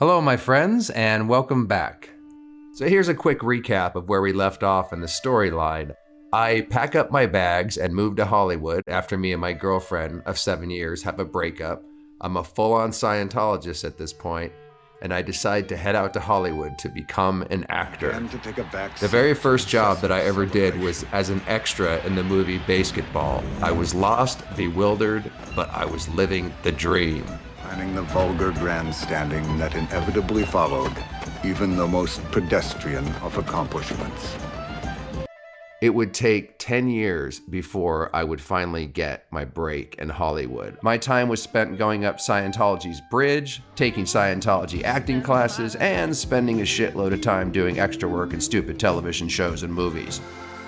Hello, my friends, and welcome back. So here's a quick recap of where we left off in the storyline. I pack up my bags and move to Hollywood after me and my girlfriend of 7 years have a breakup. I'm a full-on Scientologist at this point, and I decide to head out to Hollywood to become an actor. The very first job that I ever did was as an extra in the movie Basketball. I was lost, bewildered, but I was living the dream. Planning the vulgar grandstanding that inevitably followed even the most pedestrian of accomplishments. It would take 10 years before I would finally get my break in Hollywood. My time was spent going up Scientology's bridge, taking Scientology acting classes, and spending a shitload of time doing extra work in stupid television shows and movies.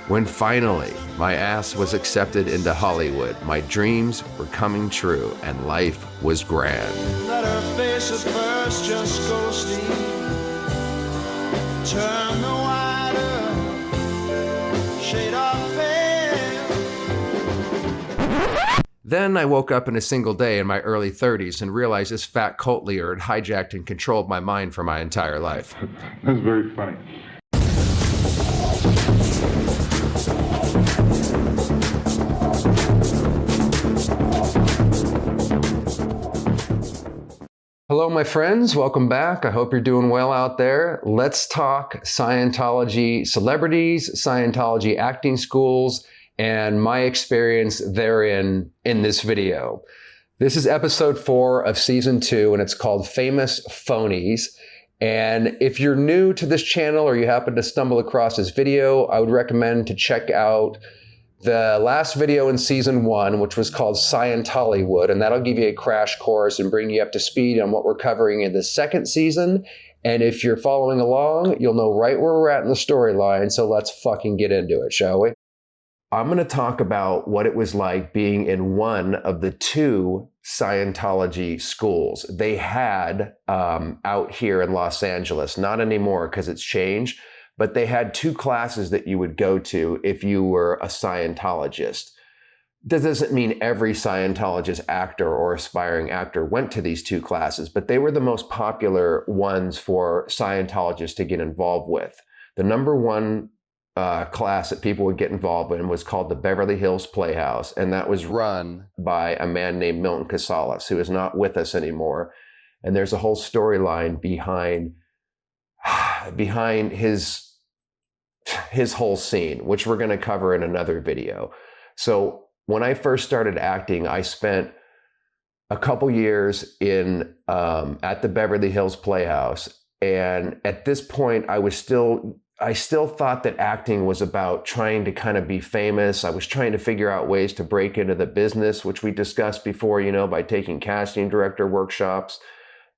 When finally my ass was accepted into Hollywood, my dreams were coming true and life was grand. Let her face at first just go steep. Turn the wider shade of pale. Then I woke up in a single day in my early 30s and realized this fat cult leader had hijacked and controlled my mind for my entire life. That's very funny. Hello, my friends. Welcome back. I hope you're doing well out there. Let's talk Scientology celebrities, Scientology acting schools, and my experience therein in this video. This is episode 4 of season 2, and it's called Famous Phonies. And if you're new to this channel or you happen to stumble across this video, I would recommend to check out the last video in season 1, which was called Scientollywood, and that'll give you a crash course and bring you up to speed on what we're covering in the second season. And if you're following along, you'll know right where we're at in the storyline, so let's fucking get into it, shall we? I'm going to talk about what it was like being in one of the 2 Scientology schools they had out here in Los Angeles. Not anymore because it's changed. But they had 2 classes that you would go to if you were a Scientologist. That doesn't mean every Scientologist actor or aspiring actor went to these 2 classes, but they were the most popular ones for Scientologists to get involved with. The number 1 class that people would get involved in was called the Beverly Hills Playhouse, and that was run by a man named Milton Casales, who is not with us anymore. And there's a whole storyline behind his whole scene, which we're going to cover in another video. So when I first started acting, I spent a couple years in at the Beverly Hills Playhouse, and at this point, I still thought that acting was about trying to kind of be famous. I was trying to figure out ways to break into the business, which we discussed before, by taking casting director workshops,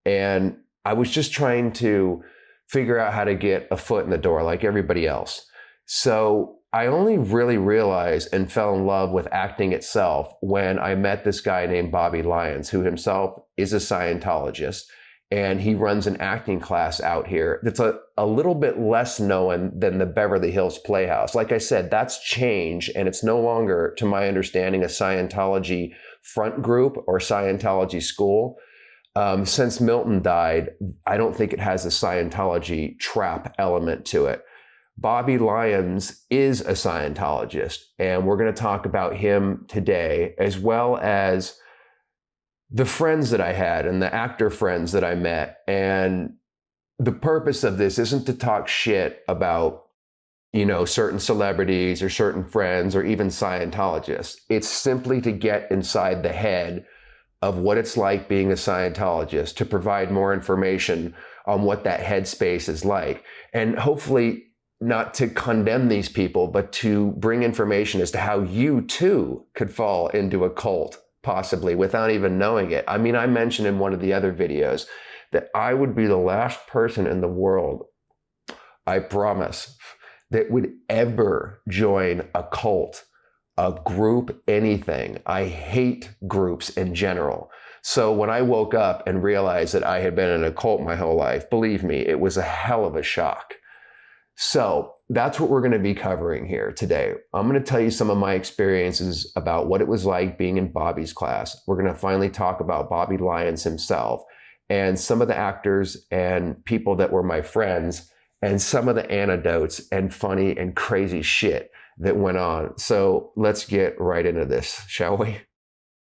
and I was just trying to figure out how to get a foot in the door like everybody else. So I only really realized and fell in love with acting itself when I met this guy named Bobby Lyons, who himself is a Scientologist, and he runs an acting class out here that's a little bit less known than the Beverly Hills Playhouse. Like I said, that's changed, and it's no longer, to my understanding, a Scientology front group or Scientology school. Since Milton died, I don't think it has a Scientology trap element to it. Bobby Lyons is a Scientologist, and we're going to talk about him today, as well as the friends that I had and the actor friends that I met. And the purpose of this isn't to talk shit about, certain celebrities or certain friends or even Scientologists. It's simply to get inside the head of what it's like being a Scientologist, to provide more information on what that headspace is like. And hopefully not to condemn these people, but to bring information as to how you too could fall into a cult, possibly without even knowing it. I mean, I mentioned in one of the other videos that I would be the last person in the world, I promise, that would ever join a cult, a group, anything. I hate groups in general. So when I woke up and realized that I had been in a cult my whole life, believe me, it was a hell of a shock. So that's what we're going to be covering here today. I'm going to tell you some of my experiences about what it was like being in Bobby's class. We're going to finally talk about Bobby Lyons himself. and some of the actors and people that were my friends and some of the anecdotes and funny and crazy shit that went on. So let's get right into this, shall we?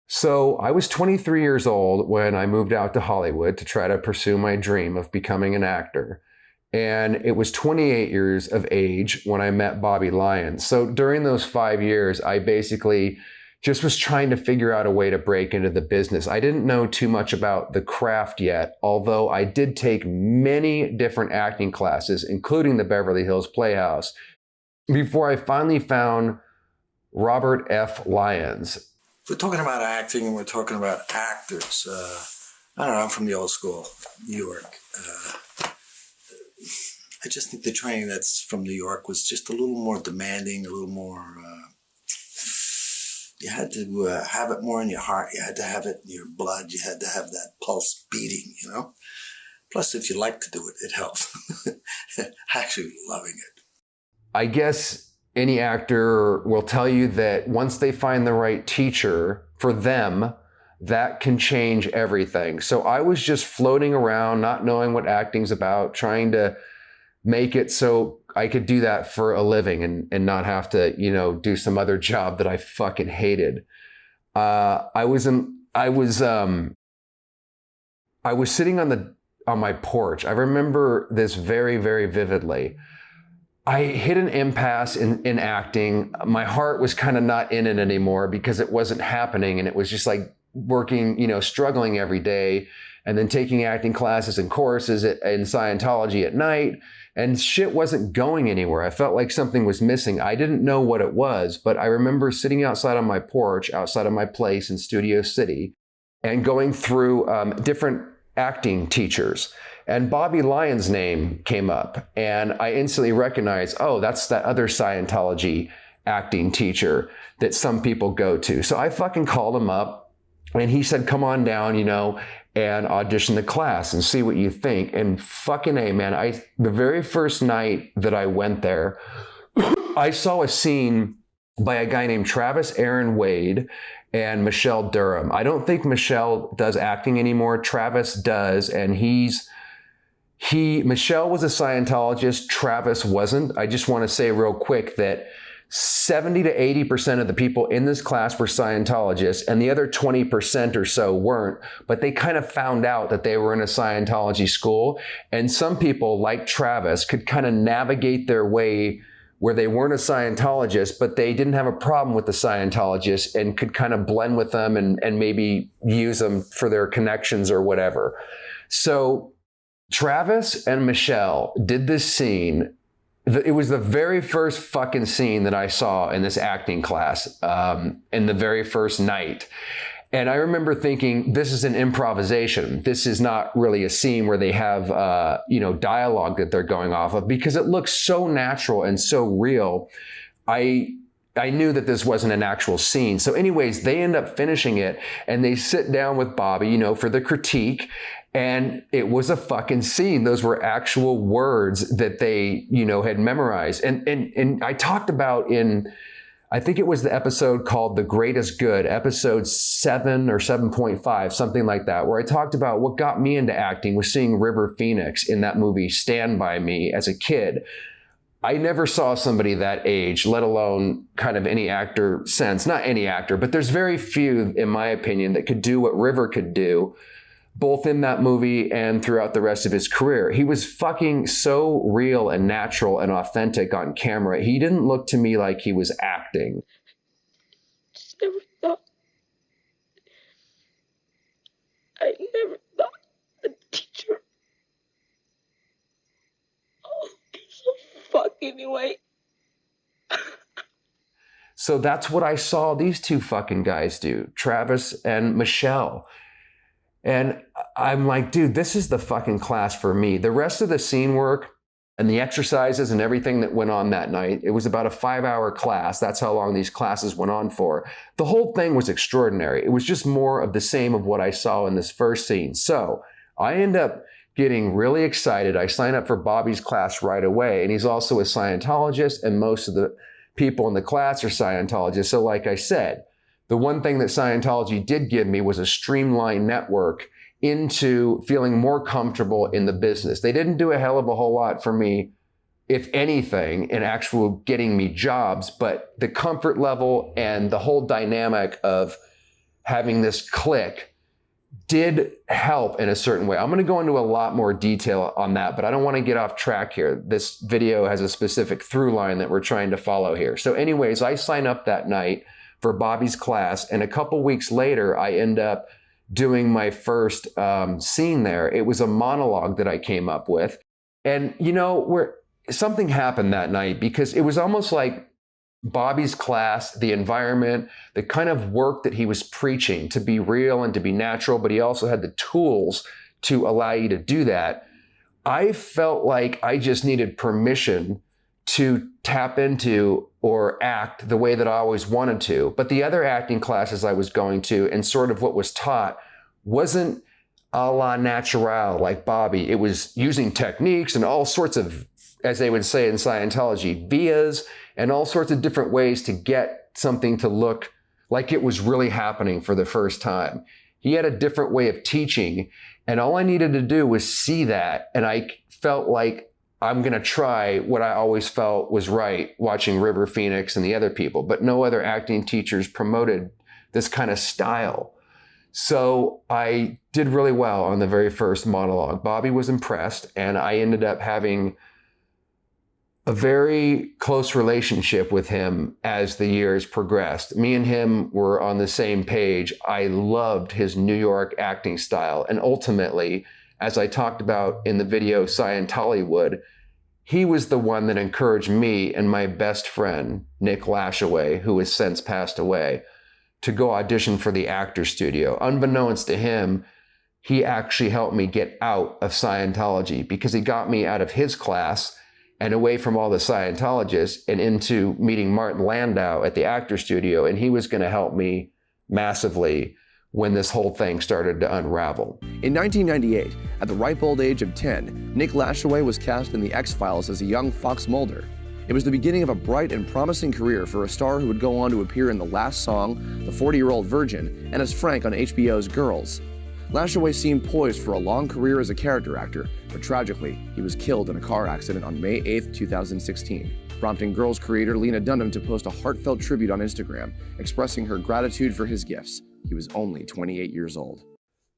So I was 23 years old when I moved out to Hollywood to try to pursue my dream of becoming an actor. And it was 28 years of age when I met Bobby Lyons. So during those 5 years, I basically just was trying to figure out a way to break into the business. I didn't know too much about the craft yet, although I did take many different acting classes, including the Beverly Hills Playhouse, before I finally found Robert F. Lyons. If we're talking about acting and we're talking about actors, I don't know, I'm from the old school, New York. I just think the training that's from New York was just a little more demanding, a little more, you had to have it more in your heart. You had to have it in your blood. You had to have that pulse beating, you know? Plus, if you like to do it, it helps. Actually loving it. I guess any actor will tell you that once they find the right teacher for them, that can change everything. So I was just floating around, not knowing what acting's about, trying to make it so I could do that for a living and not have to, you know, do some other job that I fucking hated. I was sitting on my porch. I remember this very, very vividly. I hit an impasse in acting. My heart was kind of not in it anymore because it wasn't happening, and it was just like working, you know, struggling every day, and then taking acting classes and courses in Scientology at night. And shit wasn't going anywhere. I felt like something was missing. I didn't know what it was, but I remember sitting outside on my porch, outside of my place in Studio City, and going through different acting teachers. And Bobby Lyons' name came up, and I instantly recognized, oh, that's that other Scientology acting teacher that some people go to. So I fucking called him up, and he said, come on down, you know, and audition the class and see what you think. And fucking A, man, the very first night that I went there, I saw a scene by a guy named Travis Aaron Wade and Michelle Durham. I don't think Michelle does acting anymore. Travis does, and Michelle was a Scientologist, Travis wasn't. I just want to say real quick that 70 to 80% of the people in this class were Scientologists, and the other 20% or so weren't, but they kind of found out that they were in a Scientology school. And some people, like Travis, could kind of navigate their way where they weren't a Scientologist, but they didn't have a problem with the Scientologists and could kind of blend with them and maybe use them for their connections or whatever. So Travis and Michelle did this scene. It was the very first fucking scene that I saw in this acting class, in the very first night. And I remember thinking, this is an improvisation. This is not really a scene where they have, dialogue that they're going off of, because it looks so natural and so real. I knew that this wasn't an actual scene. So anyways, they end up finishing it, and they sit down with Bobby, you know, for the critique. And it was a fucking scene. Those were actual words that they, you know, had memorized. And I talked about I think it was the episode called The Greatest Good, episode 7 or 7.5, something like that, where I talked about what got me into acting was seeing River Phoenix in that movie Stand By Me as a kid. I never saw somebody that age, let alone kind of any actor since. Not any actor, but there's very few, in my opinion, that could do what River could do, both in that movie and throughout the rest of his career. He was fucking so real and natural and authentic on camera. He didn't look to me like he was acting. Just never thought. I never thought a teacher. Oh, gives a fuck anyway. So that's what I saw these two fucking guys do, Travis and Michelle. And I'm like, dude, this is the fucking class for me. The rest of the scene work and the exercises and everything that went on that night, it was about a 5-hour class. That's how long these classes went on for. The whole thing was extraordinary. It was just more of the same of what I saw in this first scene. So I end up getting really excited. I sign up for Bobby's class right away. And he's also a Scientologist, and most of the people in the class are Scientologists. So like I said, the one thing that Scientology did give me was a streamlined network into feeling more comfortable in the business. They didn't do a hell of a whole lot for me, if anything, in actual getting me jobs, but the comfort level and the whole dynamic of having this click did help in a certain way. I'm going to go into a lot more detail on that, but I don't want to get off track here. This video has a specific through line that we're trying to follow here. So anyways, I sign up that night for Bobby's class, and a couple weeks later, I end up doing my first scene there. It was a monologue that I came up with. And something happened that night, because it was almost like Bobby's class, the environment, the kind of work that he was preaching to be real and to be natural, but he also had the tools to allow you to do that. I felt like I just needed permission to tap into or act the way that I always wanted to. But the other acting classes I was going to, and sort of what was taught, wasn't a la natural like Bobby. It was using techniques and all sorts of, as they would say in Scientology, vias, and all sorts of different ways to get something to look like it was really happening for the first time. He had a different way of teaching, and all I needed to do was see that, and I felt like I'm going to try what I always felt was right watching River Phoenix and the other people, but no other acting teachers promoted this kind of style. So I did really well on the very first monologue. Bobby was impressed, and I ended up having a very close relationship with him as the years progressed. Me and him were on the same page. I loved his New York acting style. And ultimately, as I talked about in the video Scientollywood, he was the one that encouraged me and my best friend, Nick Lashaway, who has since passed away, to go audition for the Actors Studio. Unbeknownst to him, he actually helped me get out of Scientology, because he got me out of his class and away from all the Scientologists and into meeting Martin Landau at the Actors Studio. And he was going to help me massively when this whole thing started to unravel. In 1998, at the ripe old age of 10, Nick Lashaway was cast in The X-Files as a young Fox Mulder. It was the beginning of a bright and promising career for a star who would go on to appear in The Last Song, The 40-Year-Old Virgin, and as Frank on HBO's Girls. Lashaway seemed poised for a long career as a character actor, but tragically, he was killed in a car accident on May 8, 2016, prompting Girls creator Lena Dunham to post a heartfelt tribute on Instagram, expressing her gratitude for his gifts. He was only 28 years old.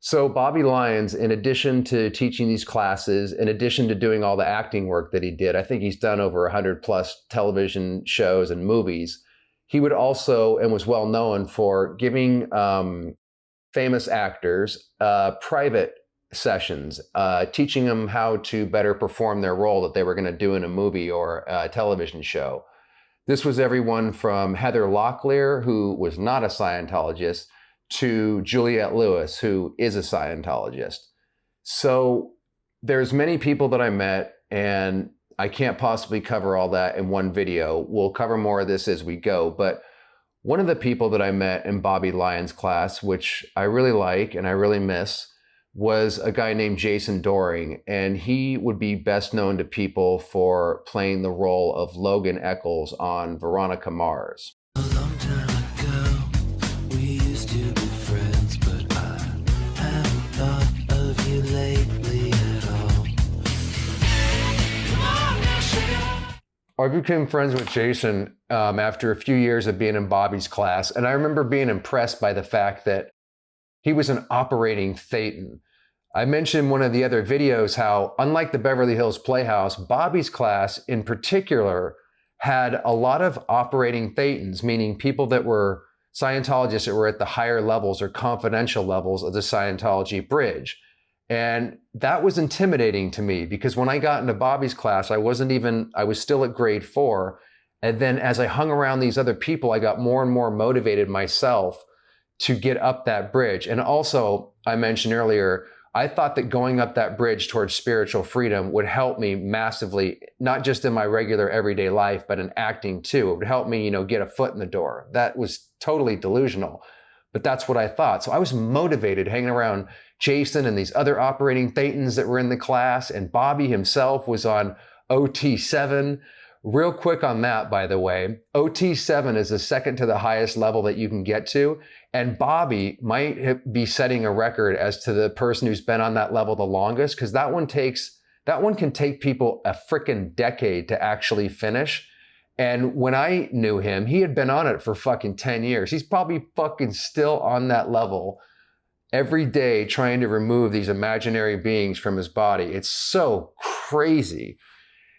So Bobby Lyons, in addition to teaching these classes, in addition to doing all the acting work that he did, I think he's done over 100 plus television shows and movies. He would also, and was well known for giving famous actors private sessions, teaching them how to better perform their role that they were going to do in a movie or a television show. This was everyone from Heather Locklear, who was not a Scientologist, to Juliette Lewis, who is a Scientologist. So there's many people that I met, and I can't possibly cover all that in one video. We'll cover more of this as we go, but one of the people that I met in Bobby Lyons' class, which I really like and I really miss, was a guy named Jason Doring, and he would be best known to people for playing the role of Logan Eccles on Veronica Mars. A long time ago, we used to be friends, but I haven't thought of you lately at all. Come on now, sugar. I became friends with Jason after a few years of being in Bobby's class, and I remember being impressed by the fact that he was an operating Thetan. I mentioned in one of the other videos how, unlike the Beverly Hills Playhouse, Bobby's class in particular had a lot of operating Thetans, meaning people that were Scientologists that were at the higher levels or confidential levels of the Scientology bridge. And that was intimidating to me, because when I got into Bobby's class, I was still at grade 4. And then as I hung around these other people, I got more and more motivated myself to get up that bridge. And also, I mentioned earlier, I thought that going up that bridge towards spiritual freedom would help me massively, not just in my regular everyday life, but in acting too. It would help me, get a foot in the door. That was totally delusional, but that's what I thought. So I was motivated hanging around Jason and these other operating Thetans that were in the class, and Bobby himself was on OT7, Real quick on that, by the way, OT7 is the second to the highest level that you can get to. And Bobby might be setting a record as to the person who's been on that level the longest, because that one can take people a freaking decade to actually finish. And when I knew him, he had been on it for fucking 10 years. He's probably fucking still on that level every day trying to remove these imaginary beings from his body. It's so crazy.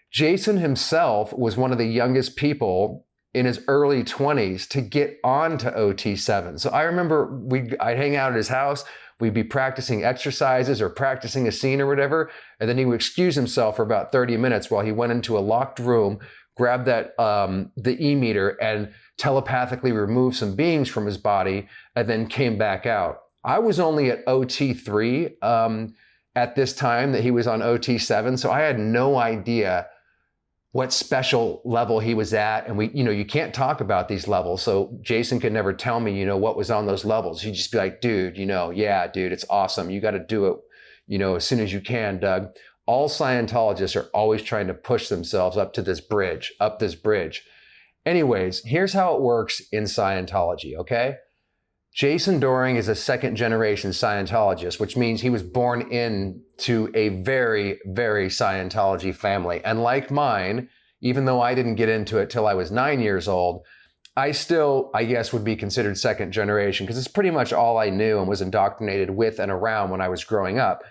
Jason himself was one of the youngest people in his early 20s to get on to OT7. So I remember I'd hang out at his house, we'd be practicing exercises or practicing a scene or whatever, and then he would excuse himself for about 30 minutes while he went into a locked room, grabbed the e-meter and telepathically removed some beings from his body, and then came back out. I was only at OT3 at this time that he was on OT7, so I had no idea what special level he was at. And you can't talk about these levels. So Jason could never tell me, what was on those levels. He'd just be like, dude, yeah, dude, it's awesome. You got to do it, as soon as you can, Doug. All Scientologists are always trying to push themselves up this bridge. Anyways, here's how it works in Scientology, okay? Jason Doering is a second-generation Scientologist, which means he was born into a very, very Scientology family. And like mine, even though I didn't get into it till I was 9 years old, I still, I guess, would be considered second generation because it's pretty much all I knew and was indoctrinated with and around when I was growing up.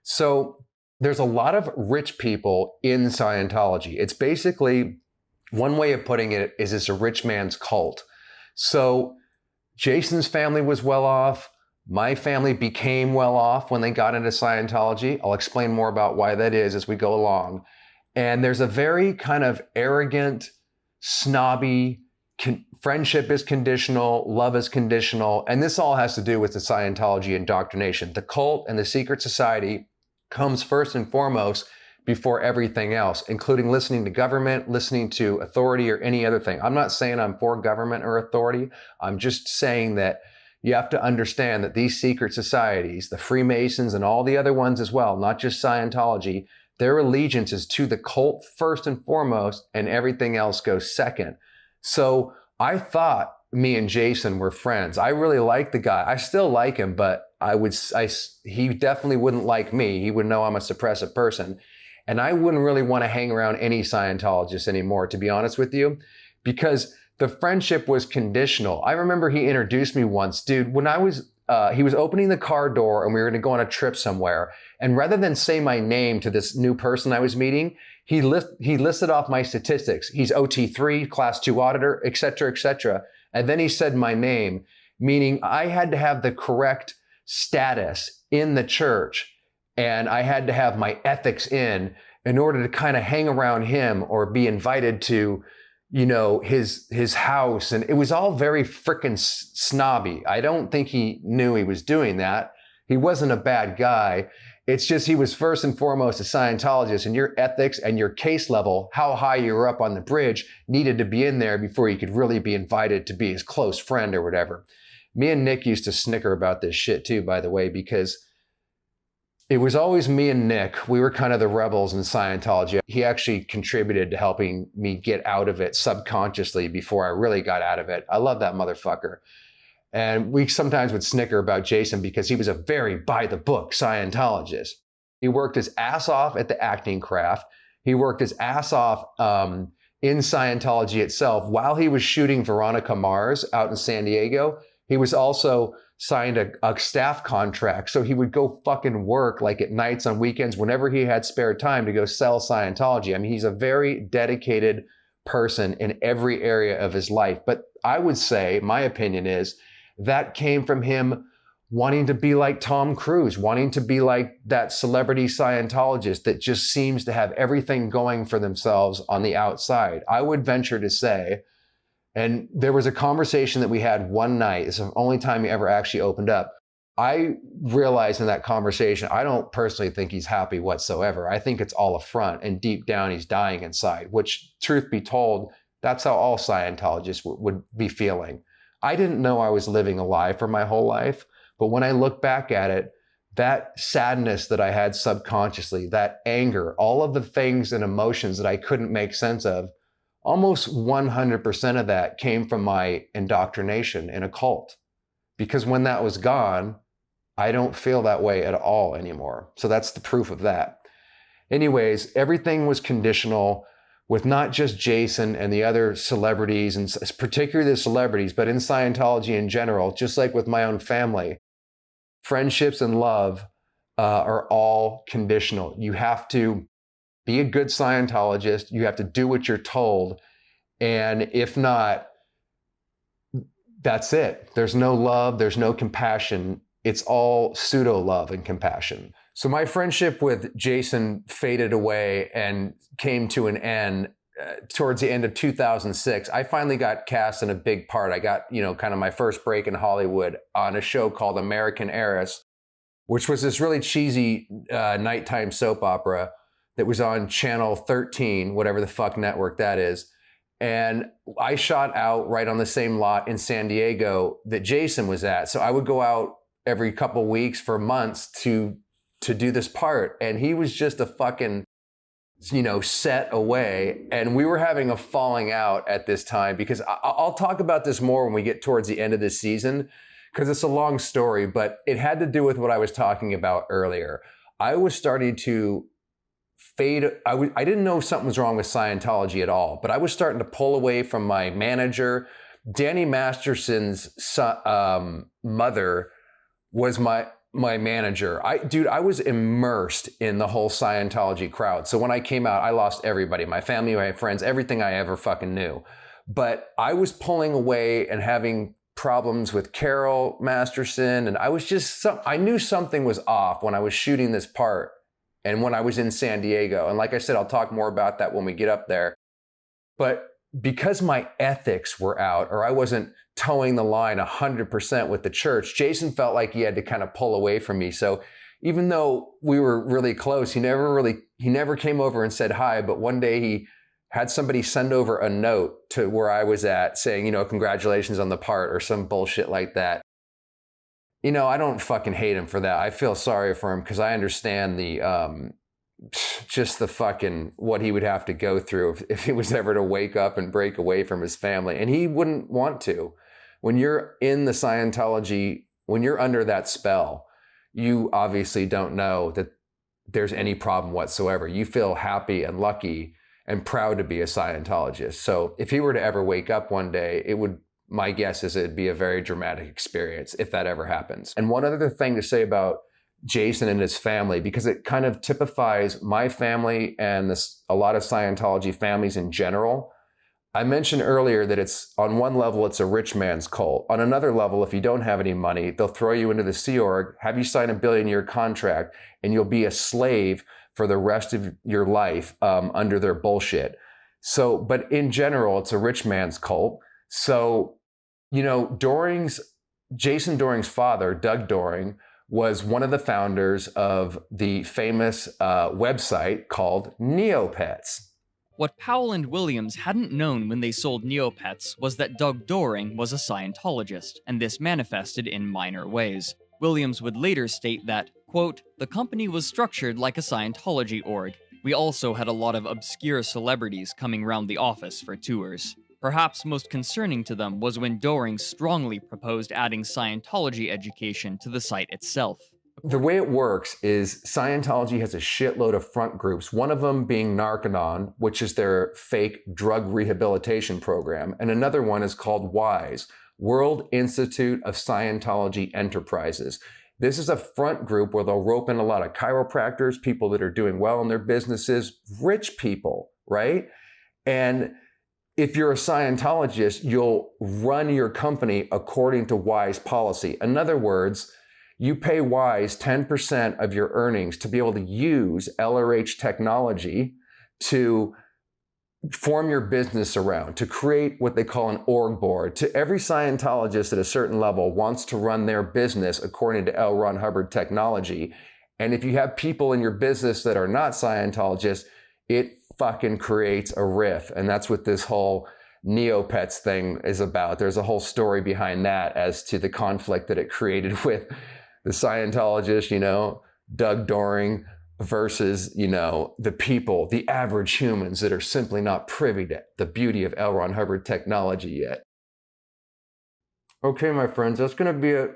So there's a lot of rich people in Scientology. It's basically, one way of putting it is it's a rich man's cult. So Jason's family was well off. My family became well off when they got into Scientology. I'll explain more about why that is as we go along. And there's a very kind of arrogant, snobby, friendship is conditional, love is conditional. And this all has to do with the Scientology indoctrination. The cult and the secret society comes first and foremost before everything else, including listening to government, listening to authority, or any other thing. I'm not saying I'm for government or authority. I'm just saying that you have to understand that these secret societies, the Freemasons and all the other ones as well, not just Scientology, their allegiance is to the cult first and foremost, and everything else goes second. So I thought me and Jason were friends. I really liked the guy. I still like him, but he definitely wouldn't like me. He would know I'm a suppressive person. And I wouldn't really want to hang around any Scientologists anymore, to be honest with you, because the friendship was conditional. I remember he introduced me once, dude, when he was opening the car door and we were going to go on a trip somewhere. And rather than say my name to this new person I was meeting, he listed off my statistics. He's OT3, class 2 auditor, et cetera, et cetera. And then he said my name, meaning I had to have the correct status in the church. And I had to have my ethics in order to kind of hang around him or be invited to, his house. And it was all very frickin' snobby. I don't think he knew he was doing that. He wasn't a bad guy. It's just he was first and foremost a Scientologist, and your ethics and your case level, how high you were up on the bridge, needed to be in there before you could really be invited to be his close friend or whatever. Me and Nick used to snicker about this shit too, by the way, because it was always me and Nick. We were kind of the rebels in Scientology. He actually contributed to helping me get out of it subconsciously before I really got out of it. I love that motherfucker. And we sometimes would snicker about Jason because he was a very by-the-book Scientologist. He worked his ass off at the acting craft. He worked his ass off in Scientology itself. While he was shooting Veronica Mars out in San Diego, he was also signed a staff contract. So he would go fucking work like at nights, on weekends, whenever he had spare time to go sell Scientology. I mean, he's a very dedicated person in every area of his life. But I would say, my opinion is, that came from him wanting to be like Tom Cruise, wanting to be like that celebrity Scientologist that just seems to have everything going for themselves on the outside. I would venture to say, and there was a conversation that we had one night. It's the only time he ever actually opened up. I realized in that conversation, I don't personally think he's happy whatsoever. I think it's all a front, and deep down he's dying inside, which, truth be told, that's how all Scientologists would be feeling. I didn't know I was living a lie for my whole life, but when I look back at it, that sadness that I had subconsciously, that anger, all of the things and emotions that I couldn't make sense of, almost 100% of that came from my indoctrination in a cult. Because when that was gone, I don't feel that way at all anymore. So that's the proof of that. Anyways, everything was conditional with not just Jason and the other celebrities, and particularly the celebrities, but in Scientology in general, just like with my own family, friendships and love are all conditional. You have to be a good Scientologist. You have to do what you're told. And if not, that's it. There's no love. There's no compassion. It's all pseudo love and compassion. So my friendship with Jason faded away and came to an end towards the end of 2006. I finally got cast in a big part. I got, kind of my first break in Hollywood on a show called American Heiress, which was this really cheesy nighttime soap opera that was on Channel 13, whatever the fuck network that is. And I shot out right on the same lot in San Diego that Jason was at. So I would go out every couple weeks for months to do this part. And he was just a fucking, set away. And we were having a falling out at this time, because I'll talk about this more when we get towards the end of this season, because it's a long story, but it had to do with what I was talking about earlier. I was starting to fade. I didn't know something was wrong with Scientology at all, but I was starting to pull away from my manager. Danny Masterson's mother was my manager. I was immersed in the whole Scientology crowd. So when I came out, I lost everybody, my family, my friends, everything I ever fucking knew. But I was pulling away and having problems with Carol Masterson. And I was I knew something was off when I was shooting this part and when I was in San Diego. And like I said, I'll talk more about that when we get up there. But because my ethics were out, or I wasn't towing the line 100% with the church, Jason felt like he had to kind of pull away from me. So even though we were really close, he never came over and said hi. But one day he had somebody send over a note to where I was at saying, congratulations on the part, or some bullshit like that. I don't fucking hate him for that. I feel sorry for him, because I understand the just the fucking what he would have to go through if he was ever to wake up and break away from his family. And he wouldn't want to. When you're in the Scientology, when you're under that spell, you obviously don't know that there's any problem whatsoever. You feel happy and lucky and proud to be a Scientologist. So if he were to ever wake up one day, my guess is it'd be a very dramatic experience if that ever happens. And one other thing to say about Jason and his family, because it kind of typifies my family and a lot of Scientology families in general. I mentioned earlier that it's on one level, it's a rich man's cult. On another level, if you don't have any money, they'll throw you into the Sea Org, have you sign a billion-year contract, and you'll be a slave for the rest of your life under their bullshit. So, but in general, it's a rich man's cult. So, Jason Doring's father, Doug Doring, was one of the founders of the famous website called Neopets. What Powell and Williams hadn't known when they sold Neopets was that Doug Doring was a Scientologist, and this manifested in minor ways. Williams would later state that, quote, "The company was structured like a Scientology org. We also had a lot of obscure celebrities coming round the office for tours." Perhaps most concerning to them was when Doring strongly proposed adding Scientology education to the site itself. The way it works is Scientology has a shitload of front groups, one of them being Narconon, which is their fake drug rehabilitation program, and another one is called WISE, World Institute of Scientology Enterprises. This is a front group where they'll rope in a lot of chiropractors, people that are doing well in their businesses, rich people, right? And if you're a Scientologist, you'll run your company according to WISE policy. In other words, you pay WISE 10% of your earnings to be able to use LRH technology to form your business around, to create what they call an org board. To every Scientologist at a certain level wants to run their business according to L. Ron Hubbard technology. And if you have people in your business that are not Scientologists, it fucking creates a rift. And that's what this whole Neopets thing is about. There's a whole story behind that as to the conflict that it created with the Scientologist, Doug Doring, versus, you know, the people, the average humans that are simply not privy to the beauty of L. Ron Hubbard technology yet. Okay, my friends, that's going to be it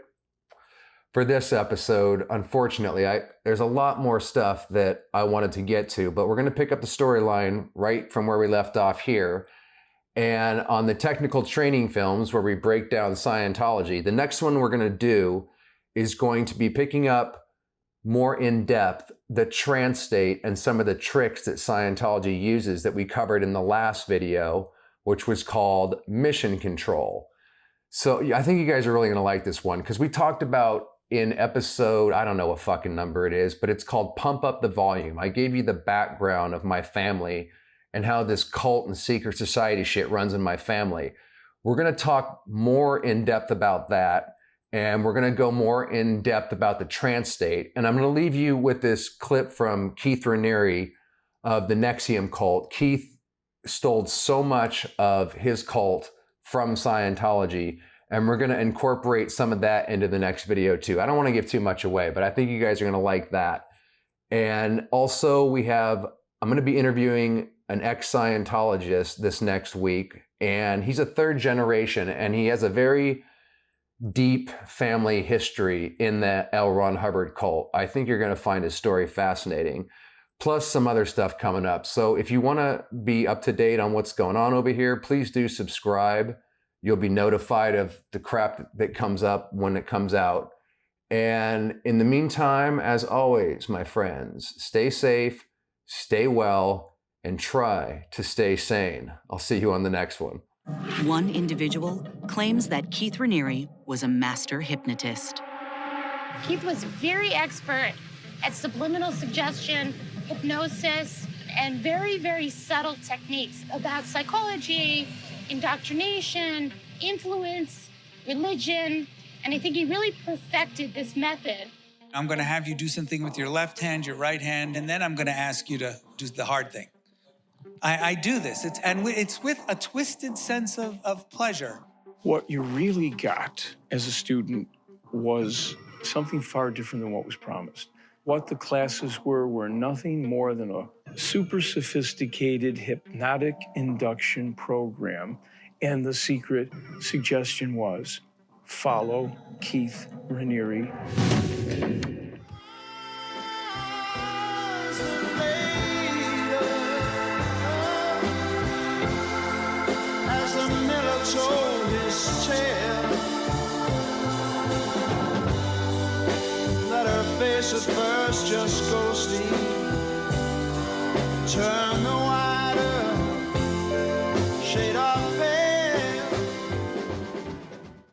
for this episode. Unfortunately, there's a lot more stuff that I wanted to get to, but we're going to pick up the storyline right from where we left off here. And on the technical training films where we break down Scientology, the next one we're going to do is going to be picking up more in depth the trance state and some of the tricks that Scientology uses that we covered in the last video, which was called Mission Control. So I think you guys are really going to like this one because we talked about in episode, I don't know what fucking number it is, but it's called Pump Up the Volume. I gave you the background of my family and how this cult and secret society shit runs in my family. We're going to talk more in depth about that. And we're going to go more in depth about the trance state. And I'm going to leave you with this clip from Keith Raniere of the NXIVM cult. Keith stole so much of his cult from Scientology, and we're going to incorporate some of that into the next video too. I don't want to give too much away, but I think you guys are going to like that. And also I'm going to be interviewing an ex-Scientologist this next week, and he's a third generation, and he has a very deep family history in the L. Ron Hubbard cult. I think you're going to find his story fascinating, plus some other stuff coming up. So if you want to be up to date on what's going on over here, please do subscribe. You'll be notified of the crap that comes up when it comes out. And in the meantime, as always, my friends, stay safe, stay well, and try to stay sane. I'll see you on the next one. One individual claims that Keith Raniere was a master hypnotist. Keith was very expert at subliminal suggestion, hypnosis, and very, very subtle techniques about psychology, indoctrination, influence, religion, and I think he really perfected this method. I'm going to have you do something with your left hand, your right hand, and then I'm going to ask you to do the hard thing. I do this, it's with a twisted sense of pleasure. What you really got as a student was something far different than what was promised. What the classes were nothing more than a super sophisticated hypnotic induction program, and the secret suggestion was follow Keith Raniere. Told his tale that her face at first just ghostly turned the